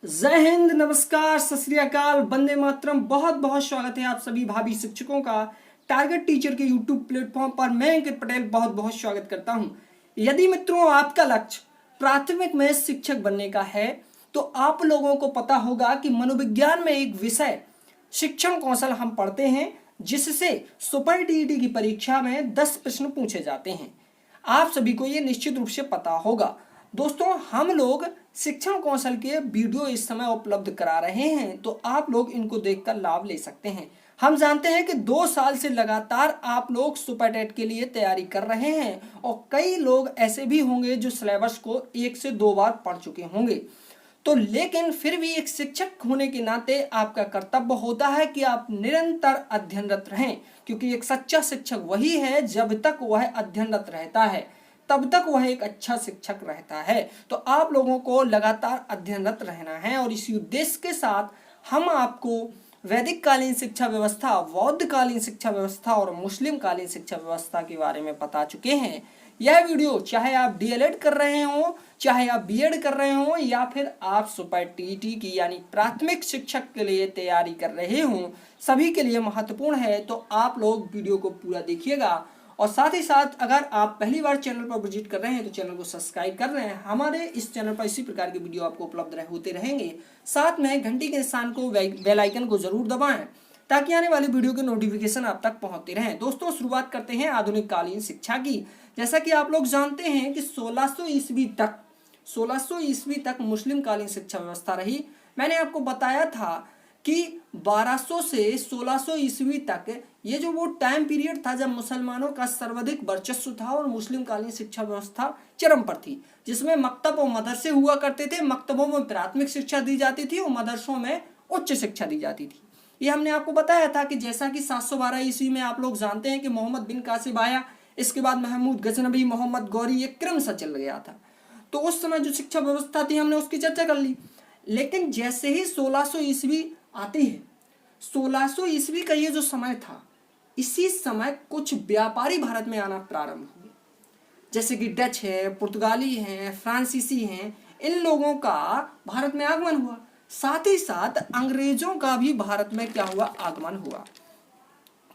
जय हिंद, नमस्कार, सत श्री अकाल, वंदे मातरम। बहुत बहुत स्वागत है आप सभी भावी शिक्षकों का टारगेट टीचर के यूट्यूब प्लेटफॉर्म पर। मैं अंकित पटेल बहुत बहुत स्वागत करता हूं। यदि मित्रों आपका लक्ष्य प्राथमिक में शिक्षक बनने का है तो आप लोगों को पता होगा कि मनोविज्ञान में एक विषय शिक्षण कौशल हम पढ़ते हैं जिससे सुपर टीईटी की परीक्षा में 10 प्रश्न पूछे जाते हैं। आप सभी को ये निश्चित रूप से पता होगा। दोस्तों, हम लोग शिक्षण कौशल के वीडियो इस समय उपलब्ध करा रहे हैं तो आप लोग इनको देखकर लाभ ले सकते हैं। हम जानते हैं कि 2 साल से लगातार आप लोग सुपर टेट के लिए तैयारी कर रहे हैं और कई लोग ऐसे भी होंगे जो सिलेबस को 1 से 2 बार पढ़ चुके होंगे। तो लेकिन फिर भी एक शिक्षक होने के नाते आपका कर्तव्य होता है कि आप निरंतर अध्ययनरत रहें, क्योंकि एक सच्चा शिक्षक वही है जब तक वह अध्ययनरत रहता है तब तक वह एक अच्छा शिक्षक रहता है। तो आप लोगों को लगातार अध्ययनरत रहना है और इसी उद्देश्य के साथ हम आपको वैदिक कालीन शिक्षा व्यवस्था, बौद्ध कालीन शिक्षा व्यवस्था और मुस्लिम कालीन शिक्षा व्यवस्था के बारे में बता चुके हैं। यह वीडियो चाहे आप डीएलएड कर रहे हो, चाहे आप बीएड कर रहे हो या फिर आप सुपर टीईटी की यानी प्राथमिक शिक्षक के लिए तैयारी कर रहे हो, सभी के लिए महत्वपूर्ण है। तो आप लोग वीडियो को पूरा देखिएगा और साथ ही साथ अगर आप पहली बार चैनल पर विजिट कर रहे हैं तो चैनल को सब्सक्राइब कर रहे हैं। हमारे इस चैनल पर इसी प्रकार के वीडियो आपको उपलब्ध होते रहेंगे। साथ में घंटी के निशान को, बेल आइकन को जरूर दबाएं ताकि आने वाली वीडियो के नोटिफिकेशन आप तक पहुंचते रहें। दोस्तों, शुरुआत करते हैं आधुनिक कालीन शिक्षा की। जैसा कि आप लोग जानते हैं कि 1600 ईस्वी तक मुस्लिम कालीन शिक्षा व्यवस्था रही। मैंने आपको बताया था कि 1200 से 1600 ईस्वी तक ये जो वो टाइम पीरियड था जब मुसलमानों का सर्वाधिक वर्चस्व था और मुस्लिम कालीन शिक्षा व्यवस्था चरम पर थी, जिसमें मकतब और मदरसे हुआ करते थे। मकतबों में प्राथमिक शिक्षा दी जाती थी और मदरसों में उच्च शिक्षा दी जाती थी। ये हमने आपको बताया था कि जैसा कि 712 ईस्वी में आप लोग जानते हैं कि मोहम्मद बिन कासिम आया, इसके बाद महमूद गजनबी, मोहम्मद गौरी, ये क्रम सा चल गया था। तो उस समय जो शिक्षा व्यवस्था थी हमने उसकी चर्चा कर ली। लेकिन जैसे ही 1600 ईस्वी आती है, 1600 ईस्वी का ये जो समय था, इसी समय कुछ व्यापारी भारत में आना प्रारंभ हुए, जैसे कि डच है, पुर्तगाली हैं, फ्रांसीसी हैं। इन लोगों का भारत में आगमन हुआ। साथ ही साथ अंग्रेजों का भी भारत में क्या हुआ, आगमन हुआ।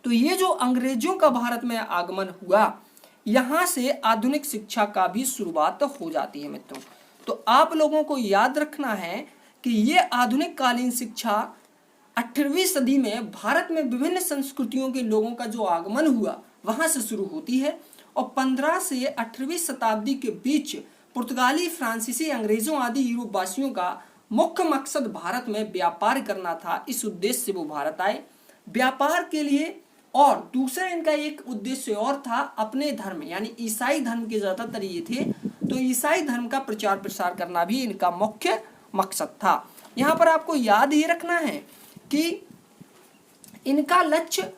तो ये जो अंग्रेजों का भारत में आगमन हुआ, यहां से आधुनिक शिक्षा का भी शुरुआत हो जाती है मित्रों। तो आप लोगों को याद रखना है कि ये आधुनिक कालीन शिक्षा 18वीं सदी में भारत में विभिन्न संस्कृतियों के लोगों का जो आगमन हुआ वहां से शुरू होती है और 15 से 18वीं शताब्दी के बीच पुर्तगाली, फ्रांसीसी, अंग्रेजों आदि यूरोप वासियों का मुख्य मकसद भारत में व्यापार करना था। इस उद्देश्य से वो भारत आए व्यापार के लिए। और दूसरा इनका एक उद्देश्य और था, अपने धर्म यानी ईसाई धर्म के ज्यादातर ये थे, तो ईसाई धर्म का प्रचार प्रसार करना भी इनका मुख्य मकसद था। यहाँ पर आपको याद ये रखना है कि इनका लक्ष्य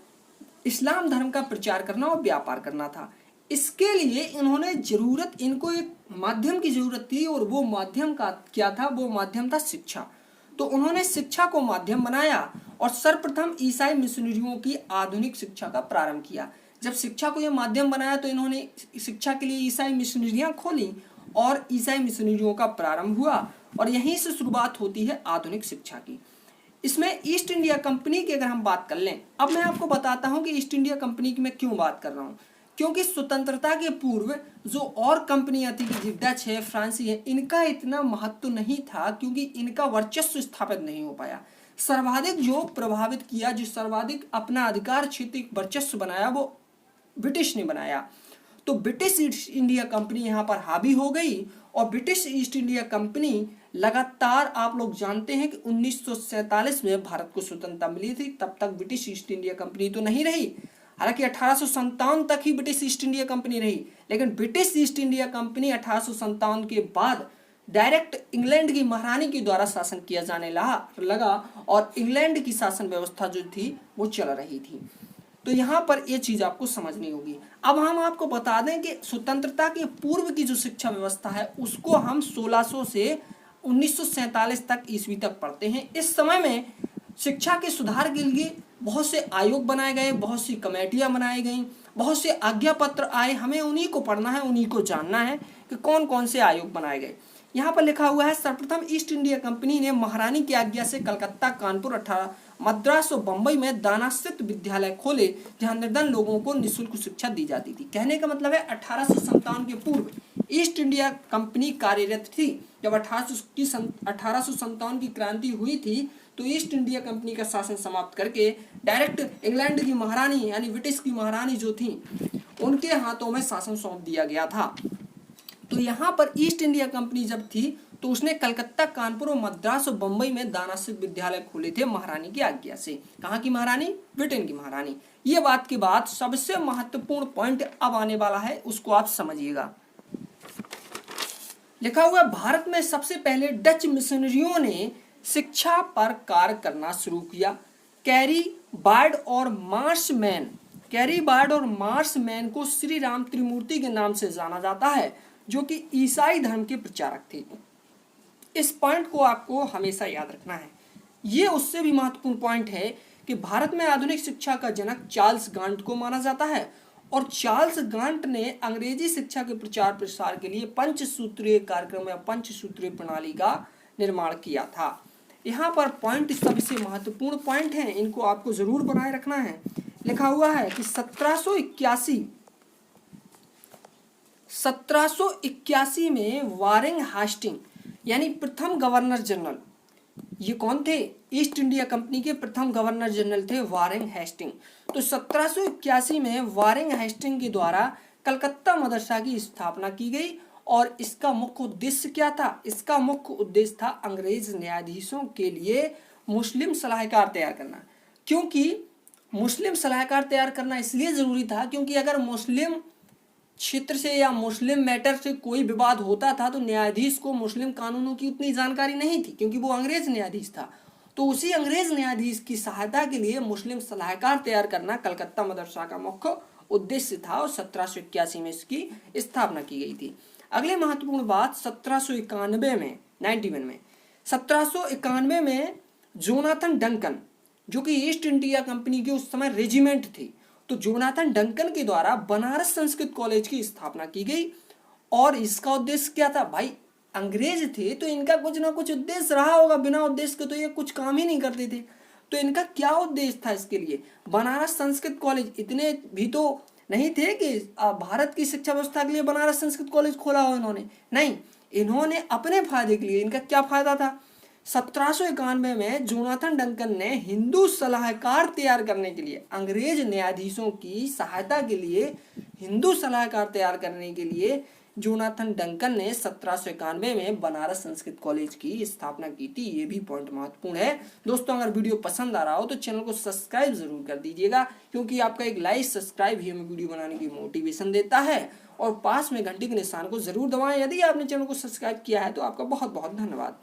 इस्लाम धर्म का प्रचार करना और व्यापार करना था। इसके लिए इनको एक माध्यम की जरूरत थी और वो माध्यम का क्या था, वो माध्यम था शिक्षा। तो उन्होंने शिक्षा को माध्यम बनाया और सर्वप्रथम ईसाई मिशनरियों की आधुनिक शिक्षा का प्रारंभ किया। जब शिक्षा को यह माध्यम बनाया तो इन्होंने शिक्षा के लिए ईसाई मिशनरियां खोली और ईसाई मिशनरियों का प्रारंभ हुआ और यहीं से शुरुआत होती है आधुनिक शिक्षा की। इसमें ईस्ट इंडिया कंपनी की अगर हम बात कर लें, अब मैं आपको बताता हूं कि ईस्ट इंडिया कंपनी की मैं क्यों बात कर रहा हूं। क्योंकि स्वतंत्रता के पूर्व जो और कंपनियां थी, डच है, फ्रांसी है, इनका इतना महत्व नहीं था क्योंकि इनका वर्चस्व स्थापित नहीं हो पाया। सर्वाधिक जो प्रभावित किया, जो सर्वाधिक अपना अधिकार क्षेत्र वर्चस्व बनाया, वो ब्रिटिश ने बनाया। तो ब्रिटिश ईस्ट इंडिया कंपनी यहाँ पर हावी हो गई और ब्रिटिश ईस्ट इंडिया कंपनी लगातार, आप लोग जानते हैं कि 1947 में भारत को स्वतंत्रता मिली थी। तब तक ब्रिटिश ईस्ट इंडिया कंपनी तो नहीं रही, हालांकि 1857 तक ही ब्रिटिश ईस्ट इंडिया कंपनी रही। लेकिन ब्रिटिश ईस्ट इंडिया कंपनी 1857 के बाद डायरेक्ट इंग्लैंड की महारानी के द्वारा शासन किया जाने लगा और इंग्लैंड की शासन व्यवस्था जो थी वो चल रही थी। तो यहाँ पर ये चीज आपको समझनी होगी। अब हम आपको बता दें कि स्वतंत्रता के पूर्व की जो शिक्षा व्यवस्था है उसको हम 1600 से 1947 तक ईस्वी तक पढ़ते हैं। इस समय में शिक्षा के सुधार के लिए बहुत से आयोग बनाए गए, बहुत सी कमेटियां बनाई गई, बहुत से आज्ञा पत्र आए। हमें उन्हीं को पढ़ना है, उन्हीं को जानना है कि कौन कौन से आयोग बनाए गए। यहाँ पर लिखा हुआ है, सर्वप्रथम ईस्ट इंडिया कंपनी ने महारानी की आज्ञा से कलकत्ता, कानपुर, 18 मद्रास और बंबई में दानास्थित विद्यालय खोले, जहां निर्धन लोगों को निःशुल्क शिक्षा दी जाती थी। कहने का मतलब है 1857 के पूर्व ईस्ट इंडिया कंपनी कार्यरत थी। जब 1857 की क्रांति हुई थी तो ईस्ट इंडिया कंपनी का शासन समाप्त करके डायरेक्ट इंग्लैंड की महारानी यानी ब्रिटिश की महारानी जो थी उनके हाथों में शासन सौंप दिया गया था। तो यहाँ पर ईस्ट इंडिया कंपनी जब थी तो उसने कलकत्ता, कानपुर और मद्रास और बंबई में दानास्थित विद्यालय खोले थे महारानी की आज्ञा से। कहाँ की महारानी? ब्रिटेन की महारानी। ये बात के बाद सबसे महत्वपूर्ण पॉइंट अब आने वाला है, उसको आप समझिएगा। लिखा हुआ भारत में सबसे पहले डच मिशनरियों ने शिक्षा पर कार्य करना शुरू किया। कैरी बार्ड और मार्शमैन को श्री राम त्रिमूर्ति के नाम से जाना जाता है, जो कि ईसाई धर्म के प्रचारक थे। इस पॉइंट को आपको हमेशा याद रखना है। ये उससे भी महत्वपूर्ण पॉइंट है कि भारत में आधुनिक शिक्षा का जनक चार्ल्स गांट को माना जाता है और चार्ल्स गांट ने अंग्रेजी शिक्षा के प्रचार प्रसार के लिए पंचसूत्रीय कार्यक्रम या पंचसूत्रीय प्रणाली का निर्माण किया था। यहाँ पर पॉइंट सबसे महत्वपूर्ण पॉइंट हैं, इनको आपको जरूर बनाए रखना है। लिखा हुआ है कि 1781 में वारेन हेस्टिंग यानी प्रथम गवर्नर जनरल, ये कौन थे? ईस्ट इंडिया कंपनी के प्रथम गवर्नर जनरल थे वारेन हेस्टिंग। तो 1781 में वारेन हेस्टिंग के द्वारा कलकत्ता मदरसा की स्थापना की गई और इसका मुख्य उद्देश्य क्या था? इसका मुख्य उद्देश्य था अंग्रेज न्यायाधीशों के लिए मुस्लिम सलाहकार तैयार करना। क्योंकि मुस्लिम सलाहकार तैयार करना इसलिए जरूरी था क्योंकि अगर मुस्लिम क्षेत्र से या मुस्लिम मैटर से कोई विवाद होता था तो न्यायाधीश को मुस्लिम कानूनों की उतनी जानकारी नहीं थी, क्योंकि वो अंग्रेज न्यायाधीश था। तो उसी अंग्रेज न्यायाधीश की सहायता के लिए मुस्लिम सलाहकार तैयार करना कलकत्ता मदरसा का मुख्य उद्देश्य था और 1781 में इसकी स्थापना की गई थी। अगले महत्वपूर्ण बात 1791 में जोनाथन डंकन, जो कि ईस्ट इंडिया कंपनी के उस समय रेजिमेंट थी, तो जोनाथन डंकन के द्वारा बनारस संस्कृत कॉलेज की स्थापना की गई। और इसका उद्देश्य क्या था? भाई अंग्रेज थे तो इनका कुछ ना कुछ उद्देश्य रहा होगा, बिना उद्देश्य के तो ये कुछ काम ही नहीं करते थे। तो इनका क्या उद्देश्य था इसके लिए? बनारस संस्कृत कॉलेज, इतने भी तो नहीं थे कि भारत की शिक्षा व्यवस्था के लिए बनारस संस्कृत कॉलेज खोला हो इन्होंने, नहीं, इन्होंने अपने फायदे के लिए, इनका क्या फायदा था? 1791 में जोनाथन डंकन ने हिंदू सलाहकार तैयार करने के लिए, अंग्रेज न्यायाधीशों की सहायता के लिए हिंदू सलाहकार तैयार करने के लिए जोनाथन डंकन ने 1791 में बनारस संस्कृत कॉलेज की स्थापना की थी। ये भी पॉइंट महत्वपूर्ण है। दोस्तों अगर वीडियो पसंद आ रहा हो तो चैनल को सब्सक्राइब जरूर कर दीजिएगा, क्योंकि आपका एक लाइक सब्सक्राइब ही हमें वीडियो बनाने की मोटिवेशन देता है। और पास में घंटी के निशान को जरूर दबाएं। यदि आपने चैनल को सब्सक्राइब किया है तो आपका बहुत बहुत धन्यवाद।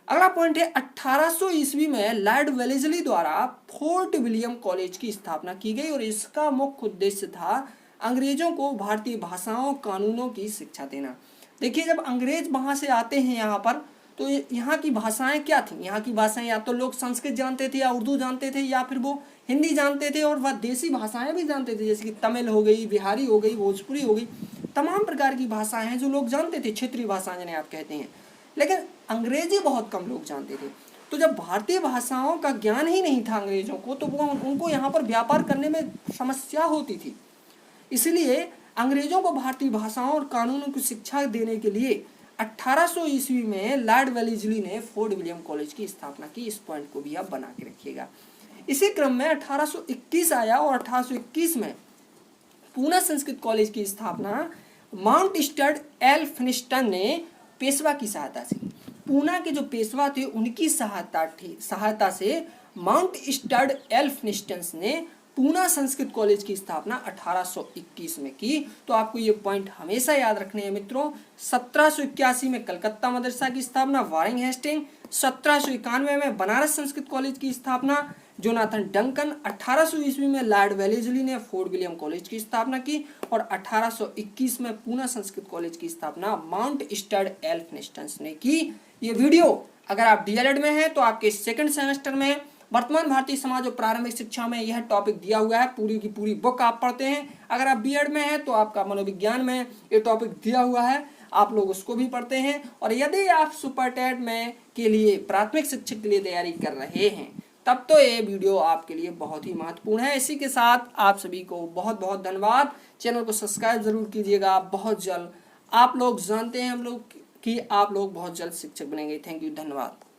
अगला पॉइंट है 1800 ईस्वी में लॉर्ड वेलेस्ली द्वारा फोर्ट विलियम कॉलेज की स्थापना की गई और इसका मुख्य उद्देश्य था अंग्रेजों को भारतीय भाषाओं कानूनों की शिक्षा देना। देखिए जब अंग्रेज वहां से आते हैं यहाँ पर तो यहाँ की भाषाएं क्या थी? यहाँ की भाषाएं या तो लोग संस्कृत जानते थे या उर्दू जानते थे या फिर वो हिंदी जानते थे और वह देसी भाषाएं भी जानते थे, जैसे कि तमिल हो गई, बिहारी हो गई, भोजपुरी हो गई, तमाम प्रकार की भाषाएं हैं जो लोग जानते थे, क्षेत्रीय भाषाएं जिन्हें आप कहते हैं। लेकिन अंग्रेजी बहुत कम लोग जानते थे। तो जब भारतीय भाषाओं का ज्ञान ही नहीं था अंग्रेजों को तो वो उनको यहाँ पर व्यापार करने में समस्या होती थी। इसलिए अंग्रेजों को भारतीय भाषाओं और कानूनों की शिक्षा देने के लिए 1800 ईस्वी में लॉर्ड वेलेस्ली ने फोर्ट विलियम कॉलेज की स्थापना की। इस पॉइंट को भी आप बना के रखिएगा। इसी क्रम में 1821 आया और 1821 में पूना संस्कृत कॉलेज की स्थापना माउंट स्टड एल्फिंस्टन ने पेशवा की सहायता से, पूना के जो पेशवा थे उनकी सहायता से माउंट स्टड एल्फिंस्टन ने पूना संस्कृत कॉलेज की स्थापना 1821 में की। तो आपको ये पॉइंट हमेशा याद रखने हैं मित्रों। 1781 में कलकत्ता मदरसा की स्थापना वारेन हेस्टिंग, 1791 में बनारस संस्कृत कॉलेज की स्थापना जोनाथन डंकन, 1800 ईस्वी में लॉर्ड वेलेस्ली ने फोर्ट विलियम कॉलेज की स्थापना की और 1821 में पूना संस्कृत कॉलेज की स्थापना माउंट स्टड एल्फिंस्टन ने की। ये वीडियो अगर आप डीएलएड में हैं तो आपके सेकंड सेमेस्टर में वर्तमान भारतीय समाज और प्रारंभिक शिक्षा में यह टॉपिक दिया हुआ है, पूरी की पूरी बुक आप पढ़ते हैं। अगर आप बीएड में हैं तो आपका मनोविज्ञान में ये टॉपिक दिया हुआ है। आप लोग उसको भी पढ़ते हैं। और यदि आप सुपर टेट में के लिए प्राथमिक शिक्षक के लिए तैयारी कर रहे हैं तब तो ये वीडियो आपके लिए बहुत ही महत्वपूर्ण है। इसी के साथ आप सभी को बहुत बहुत धन्यवाद। चैनल को सब्सक्राइब जरूर कीजिएगा। बहुत जल्द आप लोग जानते हैं हम लोग कि आप लोग बहुत जल्द शिक्षक बनेंगे। थैंक यू, धन्यवाद।